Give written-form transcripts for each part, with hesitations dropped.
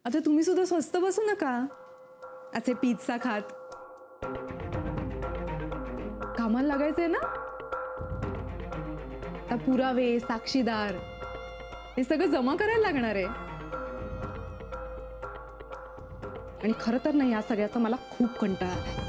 आता तुम्ही सुद्धा स्वस्त बसू नका असे पिझ्झा खात. कामाला लागायचंय ना. आता पुरावे साक्षीदार हे सगळं जमा करायला लागणार आहे. आणि खरं तर नाही, या सगळ्याचा मला खूप कंटाळा आलाय.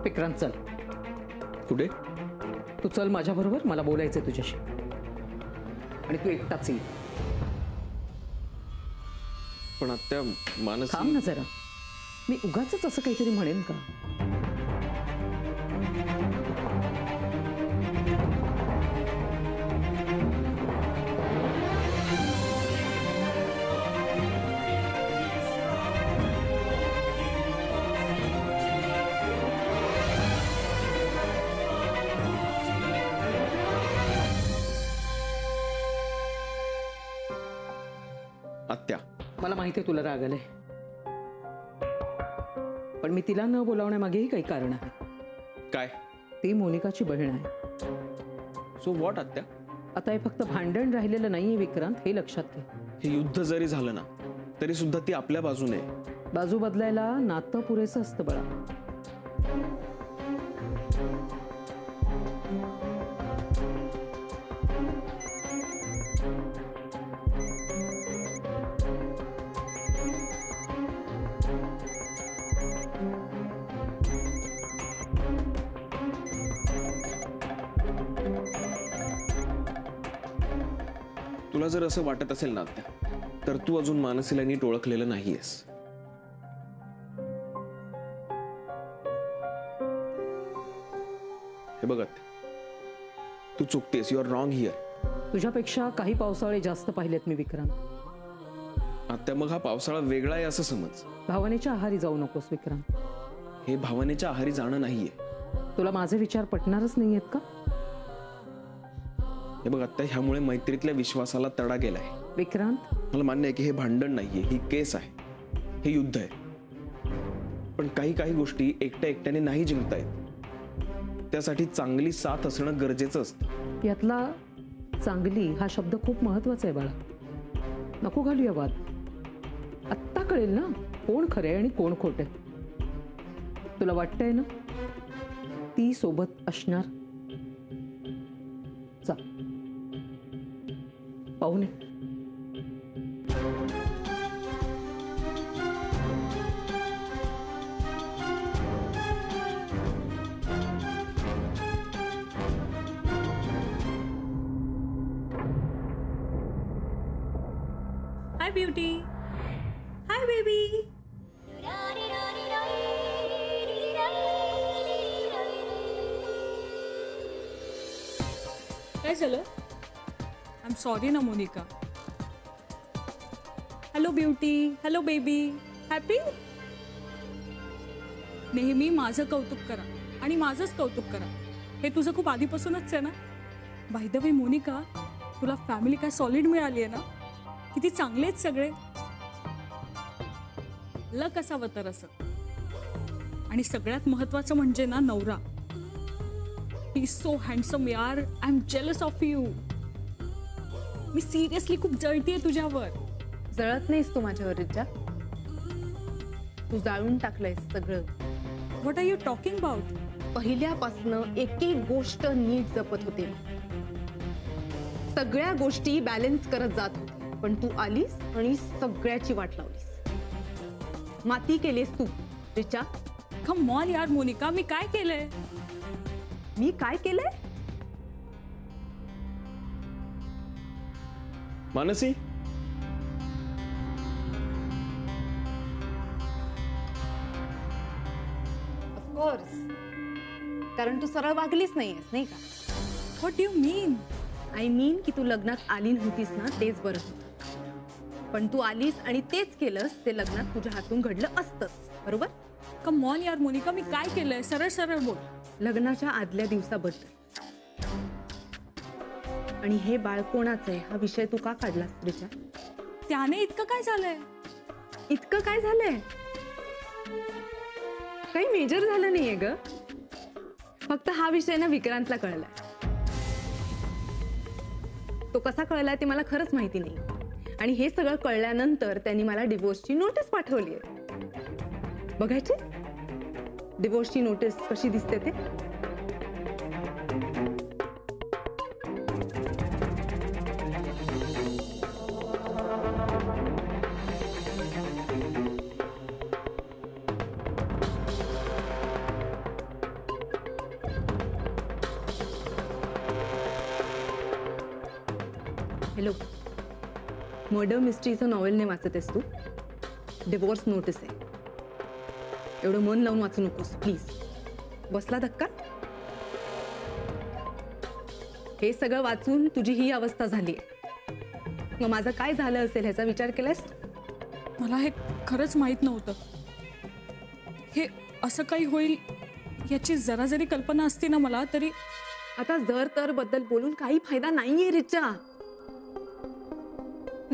विक्रांत चल. कुठे? तू चल माझ्या बरोबर, मला बोलायचंय तुझ्याशी. आणि तू एकटाच ये. पण आत्या मानसी. थांब ना जरा, मी उगाचच असं काहीतरी म्हणेन का? आत्या, मला माहिती आहे तुला राग आलाय, पण मी तिला न बोलावण्यामागेही काही कारण आहे. काय? ती मोनिकाची बहीण आहे. सो व्हॉट आत्या? आता हे फक्त भांडण राहिलेलं नाहीये विक्रांत, हे लक्षात घे. हे युद्ध जरी झालं ना तरी सुद्धा ती आपल्या बाजूने आहे. बाजू बदलायला नातं पुरेसं असतं बाळा. तुला जर असं वाटत असेल ना आत्या, तर तू अजून मानसीला नीट ओळखलेलं नाहीयेस. हे बघ आत्या, तू चुकतेस. You are wrong here. तुझ्यापेक्षा काही पावसाळे जास्त पाहिलेत मी विक्रांत. आत्या, मग हा पावसाळा वेगळा आहे असं समज. भावनेच्या आहारी जाऊ नकोस विक्रांत. हे भावनेच्या आहारी जाणं नाहीये. तुला माझे विचार पटणारच नाहीयेत का? हे बघ आत्ता, ह्यामुळे मैत्रीतल्या विश्वासाला तडा गेलाय. विक्रांत, मला मान्य आहे की हे भांडण नाहीये, ही केस आहे, हे युद्ध आहे. पण काही काही गोष्टी एकट्या एकट्याने नाही जिंकता येत. त्यासाठी चांगली साथ असणं गरजेचं असतं. यातला चांगली हा शब्द खूप महत्वाचा आहे बाळा. नको घालूया वाद. आत्ता कळेल ना कोण खरे आणि कोण खोटे. तुला वाटतंय ना ती सोबत असणार? जा पाहुणे. Hi beauty. Hi baby. काय झालं? आय एम सॉरी ना Monika. Hello beauty. Hello baby. Happy? नेहमी माझं कौतुक करा आणि माझंच कौतुक करा, हे तुझं खूप आधीपासूनच आहे ना. बाय द वे मोनिका, तुला फॅमिली काय सॉलिड मिळाली आहे ना. किती चांगले आहेत सगळे. लक असावं तर असं. आणि सगळ्यात महत्वाचं म्हणजे ना नवरा. ही इज सो हँडसम यार. I am jealous of you. Me seriously खूप जळतीये तुझ्यावर. जळत नाहीस तू माझ्यावर रिचा. तू जाळून टाकलंयस सगळं. What are you talking about? पहिल्यापासनं एक एक गोष्ट नीट जपत होते. सगळ्या गोष्टी बॅलन्स करत जात होते. पण तू आलीस आणि सगळ्याची वाट लावलीस. माती केलीस तू रिचा. कम ऑन यार मोनिका, मी काय केलंय? मी काय केलंय? मानसी, ऑफकोर्स. कारण तू सरळ वागलीच नाहीयेस, नाही का? What do you mean? I mean की तू लग्नात आली नव्हतीस ना, तेच बरं होतं. पण तू आलीस आणि तेच केलंस, ते लग्नात तुझ्या हातून घडलं असतंच. बरोबर? कम ऑन यार मोनिका, मी काय केलंय? सरळ सरळ बोल. लग्नाच्या आदल्या दिवसाबद्दल आणि हे बाळ कोणाचं आहे हा विषय तू का काढलास रिचा? त्याने इतकं काय झालंय? इतकं काय झालंय? काही मेजर झालं नाहीये ग. फक्त हा विषय ना विक्रांतला कळलाय. तो कसा कळलाय ते मला खरंच माहिती नाही. आणि हे सगळं कळल्यानंतर त्यांनी मला डिवोर्सची नोटीस पाठवली आहे. बघायची डिवोर्सची नोटीस कशी दिसते ते. हॅलो, मर्डर मिस्ट्रीचं नॉवेल नाही वाचतेस तू? डिवोर्स नोटीस आहे. एवढं मन लावून वाचू नकोस प्लीज. बसला धक्का? हे सगळं वाचून तुझी ही अवस्था झाली. मग माझं काय झालं असेल ह्याचा विचार केलास? मला हे खरंच माहीत नव्हतं. हे असं काही होईल याची जरा जरी कल्पना असती ना मला तरी. आता जर तर बद्दल बोलून काही फायदा नाहीये रिचा.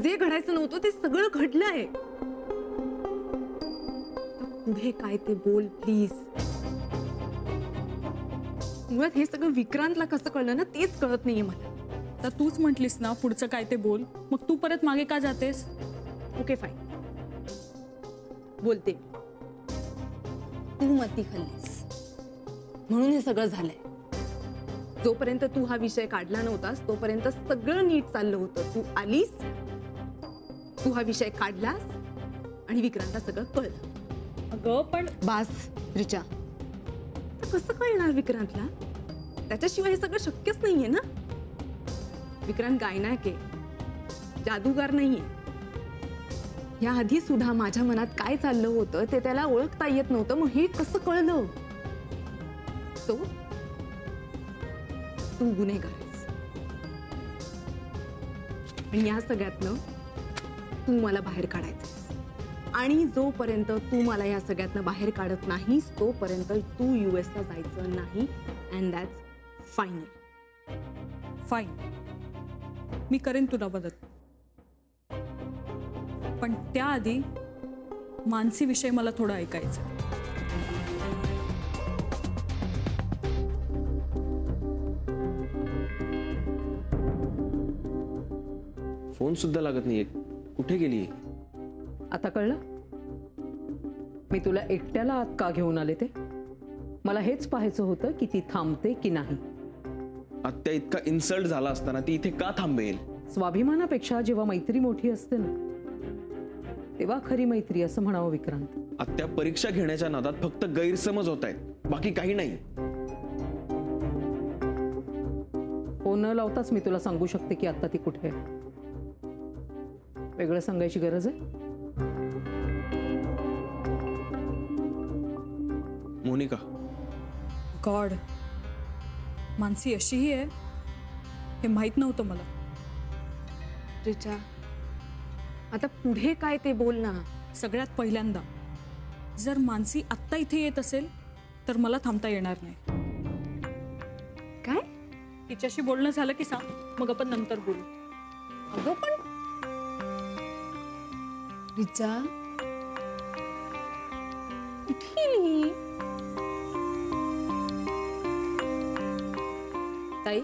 जे घडायचं नव्हतं ते सगळं घडलंय. पुढे काय ते बोल प्लीज. मुळात हे सगळं विक्रांतला कसं कळलं ना तेच कळत नाहीये मला. तर तूच म्हटलीस ना पुढचं काय ते बोल, मग तू परत मागे का जातेस? ओके फाईन, बोलते. तू मती खाल्लीस म्हणून हे सगळं झालंय. जोपर्यंत तू हा विषय काढला नव्हतास तोपर्यंत सगळं नीट चाललं होतं. तू आलीस, तू हा विषय काढलास आणि विक्रांतला सगळं कळलं. अगं पण बास रिचा. कसं कळणार विक्रांतला? त्याच्याशिवाय हे सगळं शक्यच नाहीये ना. विक्रांत गायनाक आहे, जादूगार नाहीये. या आधी सुद्धा माझ्या मनात काय चाललं होतं ते त्याला ओळखता येत नव्हतं. मग हे कसं कळलं? तू गुन्हेगार आहेस आणि या सगळ्यातनं तू मला बाहेर काढायचंस. आणि जोपर्यंत तू मला या सगळ्यातनं बाहेर काढत नाहीस तोपर्यंत तू US ला जायचं नाही. And that's final. फाईन, मी करेन तुला मदत. पण त्याआधी मानसी विषय मला थोडं ऐकायचं. फोन सुद्धा लागत नाहीये. कुठे गेली? आता कळलं मी तुला एकट्याला आत का घेऊन आले ते? मला हेच पाहायचं होतं की ती थांबते की नाही. आत्या इतका इन्सल्ट झाला असताना ती इथे का थांबेल? स्वाभिमानापेक्षा जेव्हा मैत्री मोठी असते ना तेव्हा खरी मैत्री असं म्हणावं विक्रांत. आत्या परीक्षा घेण्याच्या नादात फक्त गैरसमज होत आहेत, बाकी काही नाही. फोन न लावताच मी तुला सांगू शकते की आता ती कुठे आहे. वेगळं सांगायची गरज आहे? मोनिका, गॉड, मानसी अशीही आहे हे माहित नव्हतं मला. रिचा, आता पुढे काय ते बोल ना. सगळ्यात पहिल्यांदा जर मानसी आत्ता इथे येत असेल तर मला थांबता येणार नाही. काय? तिच्याशी बोलणं झालं की सांग, मग आपण नंतर बोलू. अगं पण रिचा कुठे गेली? ताई,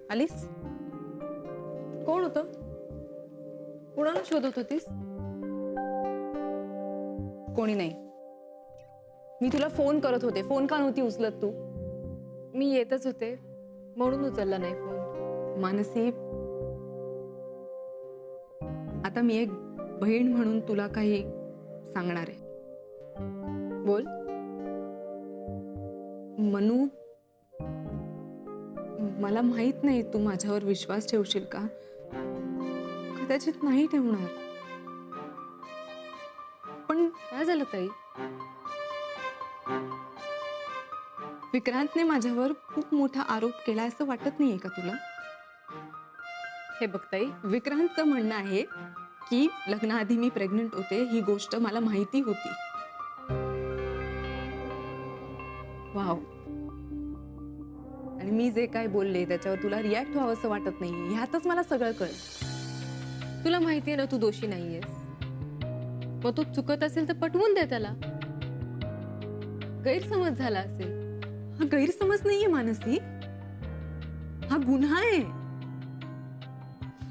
आलीस? कोण होतं? कोणाला शोधत होतीस? कोणी नाही. मी तुला फोन करत होते. फोन का नव्हती उचलत तू? मी येतच होते म्हणून उचलला नाही फोन. मानसी, आता मी एक बहीण म्हणून तुला काही सांगणार आहे. बोल. मनू, मला माहित नाही तू माझ्यावर विश्वास ठेवशील का. कदाचित नाही ठेवणार. पण काय झालं ताई? विक्रांतने माझ्यावर खूप मोठा आरोप केला असं वाटत नाहीये का तुला? हे बघ ताई, विक्रांतचं म्हणणं आहे की लग्नाआधी मी प्रेग्नंट होते ही गोष्ट मला माहिती होती. वाव. आणि मी जे काय बोलले त्याच्यावर तुला रिॲक्ट व्हावं असं वाटत नाही, ह्यातच मला सगळं कळलं. तुला माहितीये ना तू दोषी नाहीयेस. मग तो चुकत असेल तर पटवून दे त्याला. गैरसमज झाला असेल. हा गैरसमज नाहीये मानसी, हा गुन्हा आहे.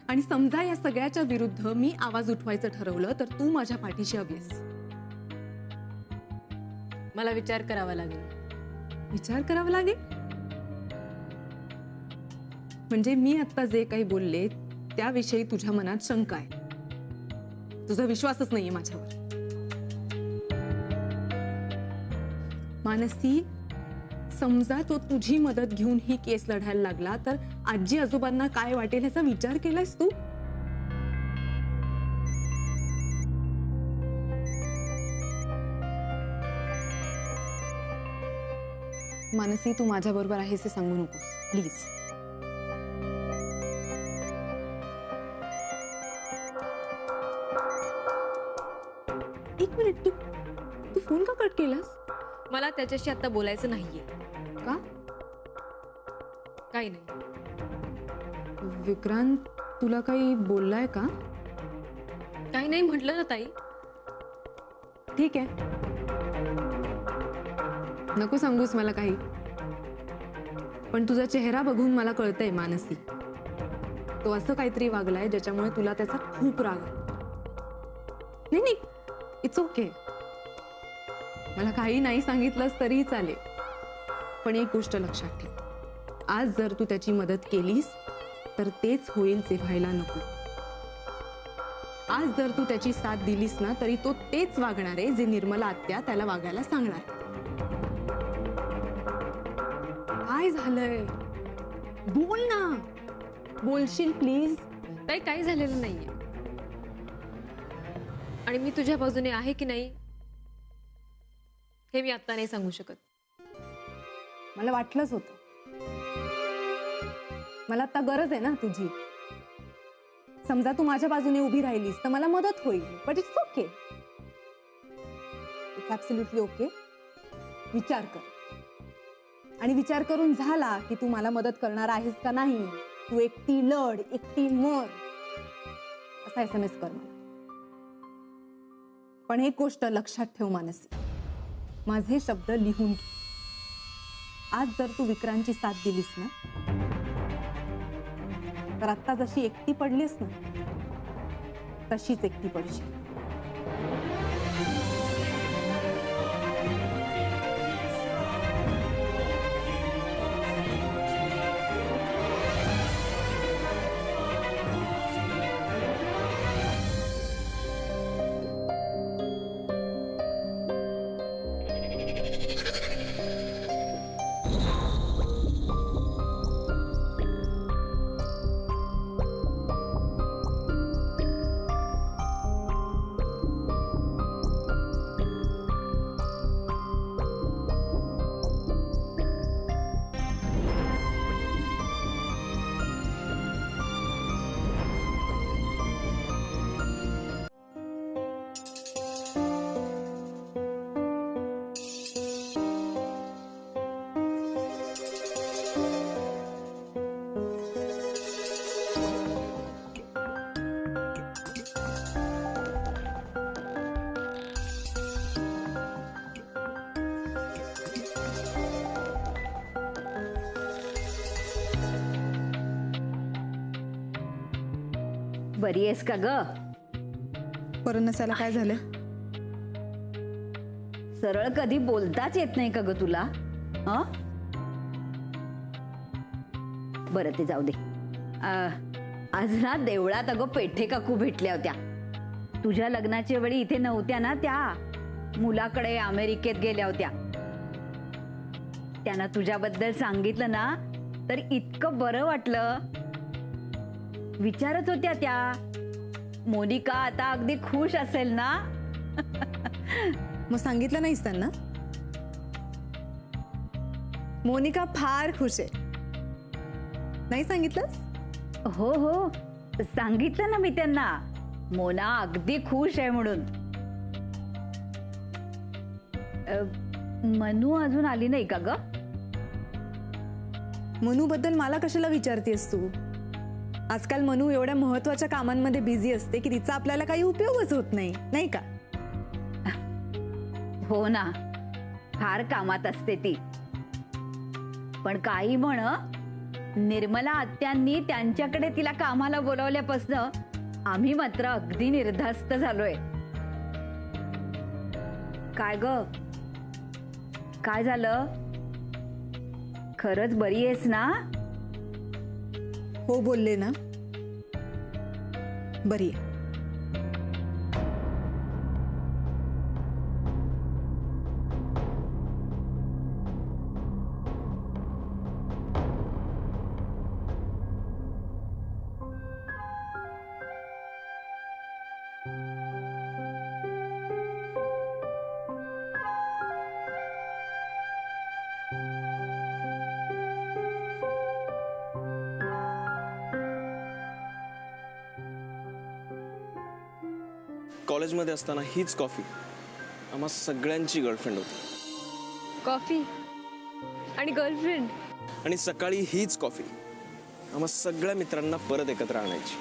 आणि समजा या सगळ्याच्या विरुद्ध मी आवाज उठवायचं ठरवलं तर तू माझ्या पाठीशी हवीस. मला विचार करावा लागेल. विचार करावा लागेल म्हणजे मी आता जे काही बोलले त्याविषयी तुझ्या मनात शंका आहे, तुझा विश्वासच नाहीये माझ्यावर. मानसी, समजा तो तुझी मदत घेऊन ही केस लढायला लागला तर आजी आजोबांना काय वाटेल ह्याचा विचार केलायस तू? मानसी, तू माझ्या बरोबर आहेस हे सांगू नको प्लीज. एक मिनिट, तू फोन का कट केलास? मला त्याच्याशी आता बोलायचं नाहीये. का? काही नाही. विक्रांत तुला काही बोललाय का? काही नाही म्हटलं ना ताई. ठीक आहे, नको सांगूस मला काही. पण तुझा चेहरा बघून मला कळतंय मानसी, तो असं काहीतरी वागलाय ज्याच्यामुळे तुला त्याचा खूप राग आहे. नाही नाही, इट्स ओके. मला काही नाही सांगितलंस तरी चालेल, पण एक गोष्ट लक्षात ठेव, आज जर तू त्याची मदत केलीस तर तेच होईल जे व्हायला नको. आज जर तू त्याची साथ दिलीस ना तरी तो तेच वागणार आहे जे निर्मला आत्या त्याला वागायला सांगणार. काय झालंय? बोल ना, बोलशील प्लीज? ताई काही झालेलं नाहीये. आणि मी तुझ्या बाजूने आहे की नाही हे मी आता नाही सांगू शकत. मला वाटलंच होतं. मला आता गरज आहे ना तुझी. समजा तू माझ्या बाजूने उभी राहिलीस तर मला मदत होईल, but it's okay. It's absolutely okay. विचार कर, आणि विचार करून झाला की तू मला मदत करणार आहेस का नाही. तू एकटी लढ, एकटी मर, असा SMS कर मला. पण एक गोष्ट लक्षात ठेव मानसी, माझे शब्द लिहून घे. आज जर तू विक्रांतची साथ दिलीस ना तर आता जशी एकटी पडलीस ना तशीच एकटी पडशील. बरी आहेस का ग? बरं नसायला काय झालं? सरळ कधी बोलताच येत नाही का ग तुला? हं? बरं ते जाऊ दे. आज ना देवळात अगं पेठे काकू भेटल्या होत्या. तुझ्या लग्नाच्या वेळी इथे नव्हत्या ना त्या, मुलाकडे अमेरिकेत गेल्या होत्या. त्यांना तुझ्याबद्दल सांगितलं ना तर इतकं बरं वाटलं. विचारत होत्या त्या, मोनिका आता अगदी खुश असेल ना? मग सांगितलं नाहीस त्यांना? मोनिका फार खुश आहे. नाही सांगितलंस? हो हो, सांगितलं ना मी त्यांना. मोना अगदी खुश आहे म्हणून. मनू अजून आली नाही का ग? मनूबद्दल मला कशाला विचारतेस तू? आजकाल मनू एवढ्या महत्वाच्या कामांमध्ये बिझी असते की तिचा आपल्याला काही उपयोगच होत नाही, नाही का? हो ना, फार कामात असते ती. पण काही म्हण, निर्मला आत्यांनी त्यांच्याकडे तिला कामाला बोलावल्यापासून आम्ही मात्र अगदी निर्धास्त झालोय. काय ग, काय झालं? खरंच बरी आहेस ना? हो बोलले ना, बरी आहे. कॉलेजमध्ये असताना हीच कॉफी आम्हा सगळ्यांची गर्लफ्रेंड होती. कॉफी आणि गर्लफ्रेंड. आणि सकाळी हीच कॉफी आम्हा सगळ्या मित्रांना परत एकत्र आणायची.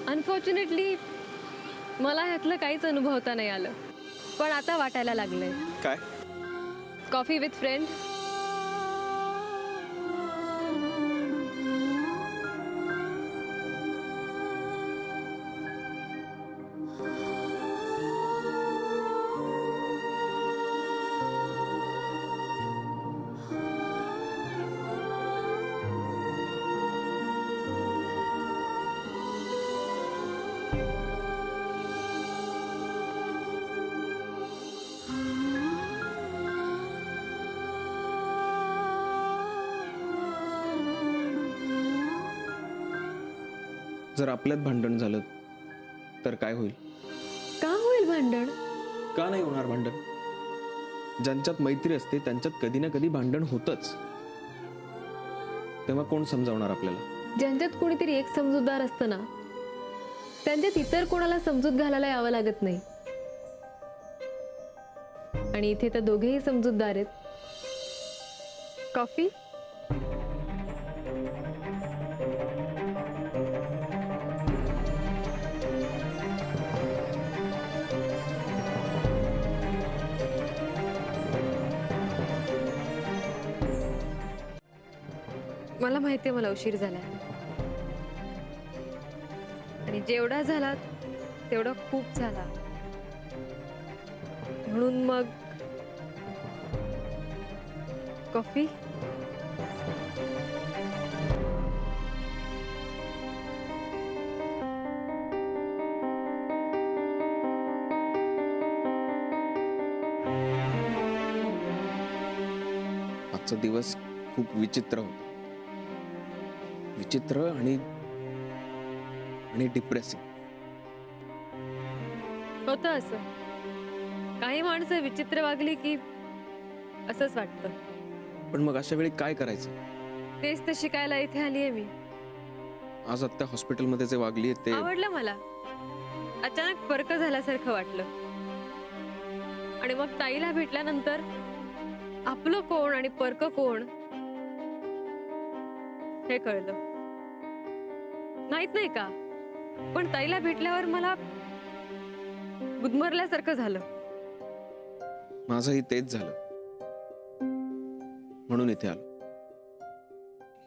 अनफॉर्च्युनेटली मला ह्यातलं काहीच अनुभवता नाही आलं, पण आता वाटायला लागलंय. काय? Coffee with friend. जर आपल्यात भांडण झालं तर काय होईल? का होईल भांडण? का नाही होणार भांडण? ज्यांच्यात मैत्री असते त्यांच्यात कधी ना कधी भांडण होतच. तेव्हा कोण समजावणार आपल्याला? ज्यांच्यात कोणीतरी एक समजूतदार असतं ना, त्यांच्यात इतर कोणाला समजूत घालायला यावं लागत नाही. आणि इथे तर दोघेही समजूतदार आहेत. कॉफी. मला माहितीये मला उशीर झालाय, आणि जेवढा झाला तेवढा खूप झाला. म्हणून मग कॉफी. आजचा दिवस खूप विचित्र होता. विचित्र आणि डिप्रेसिंग होतं असं. काही माणसं विचित्र वागली की असंच वाटतं. पण मग अशा वेळी काय करायचं? तेच तर शिकायला इथे आलीये मी. आज आत्ता हॉस्पिटलमध्ये जे वागली ते आवडलं मला. अचानक फरक झाल्यासारखं वाटलं. आणि मग ताईला भेटल्यानंतर आपलं कोण आणि परक कोण हे कळलं. माहित नाही का, पण ताईला भेटल्यावर मला गुदमरल्यासारखं झालं. माझंही तेच झालं, म्हणून इथे आलो.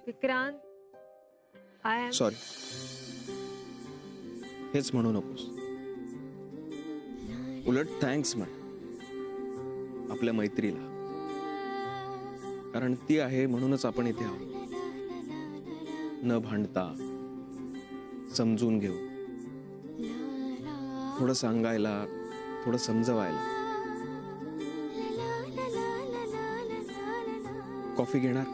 Vikrant, I am sorry. हेच म्हणू नकोस. उलट थँक्स म्हण आपल्या मैत्रीला, कारण ती आहे म्हणूनच आपण इथे आहोत. न भांडता समजून घेऊ, थोडं सांगायला, थोडं समजवायला. कॉफी घेणार?